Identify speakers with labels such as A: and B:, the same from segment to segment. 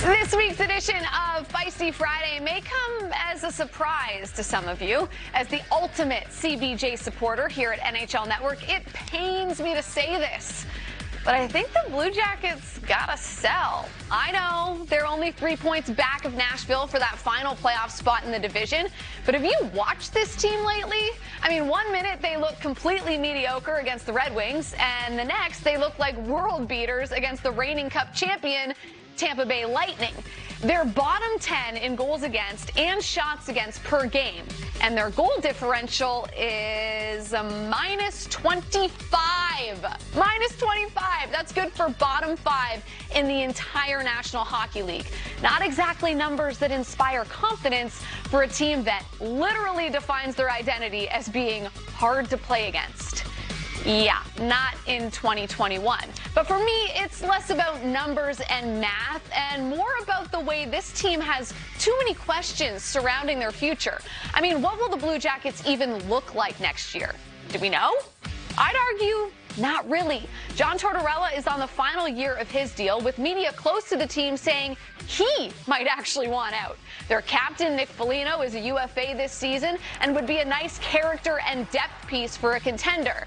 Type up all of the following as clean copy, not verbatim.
A: This week's edition of Feisty Friday may come as a surprise to some of you. As the ultimate CBJ supporter here at NHL Network, it pains me to say this, but I think the Blue Jackets gotta sell. I know they're only 3 points back of Nashville for that final playoff spot in the division, but have you watched this team lately? I mean, 1 minute they look completely mediocre against the Red Wings, and the next they look like world beaters against the reigning Cup champion Tampa Bay Lightning. They're bottom 10 in goals against and shots against per game, and their goal differential is a minus 25. Minus 25. That's good for bottom 5 in the entire National Hockey League. Not exactly numbers that inspire confidence for a team that literally defines their identity as being hard to play against. Yeah, not in 2021. But for me, it's less about numbers and math and more about the way this team has too many questions surrounding their future. I mean, what will the Blue Jackets even look like next year? Do we know? I'd argue not really. John Tortorella is on the final year of his deal, with media close to the team saying he might actually want out. Their captain, Nick Foligno, is a UFA this season and would be a nice character and depth piece for a contender.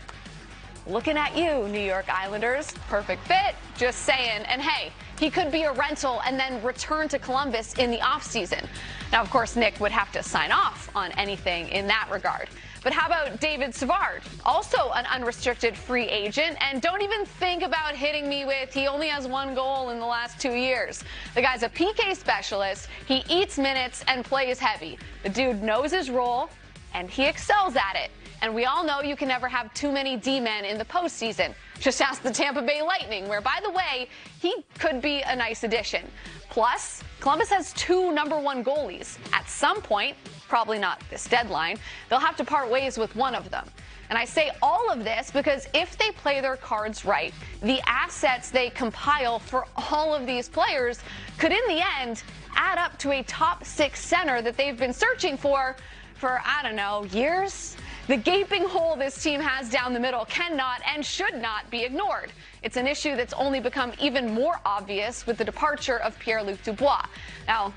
A: Looking at you, New York Islanders. Perfect fit, just saying. And hey, he could be a rental and then return to Columbus in the offseason. Now, of course, Nick would have to sign off on anything in that regard. But how about David Savard? Also an unrestricted free agent, and don't even think about hitting me with he only has 1 goal in the last 2 years. The guy's a PK specialist, he eats minutes and plays heavy. The dude knows his role, and he excels at it. And we all know you can never have too many D-men in the postseason. Just ask the Tampa Bay Lightning, where, by the way, he could be a nice addition. Plus, Columbus has 2 #1 goalies. At some point, probably not this deadline, they'll have to part ways with one of them. And I say all of this because if they play their cards right, the assets they compile for all of these players could, in the end, add up to a top 6 center that they've been searching for, I don't know, years? The gaping hole this team has down the middle cannot and should not be ignored. It's an issue that's only become even more obvious with the departure of Pierre-Luc Dubois. Now,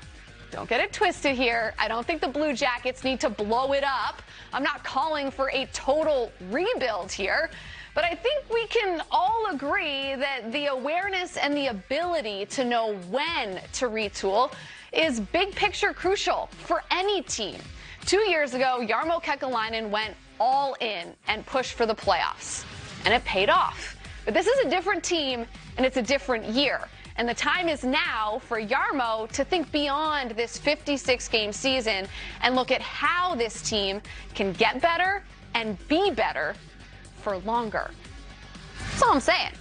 A: don't get it twisted here. I don't think the Blue Jackets need to blow it up. I'm not calling for a total rebuild here. But I think we can all agree that the awareness and the ability to know when to retool is big picture crucial for any team. 2 years ago, Jarmo Kekalainen went all in and pushed for the playoffs, and it paid off. But this is a different team, and it's a different year. And the time is now for Jarmo to think beyond this 56-game season and look at how this team can get better and be better for longer. That's all I'm saying.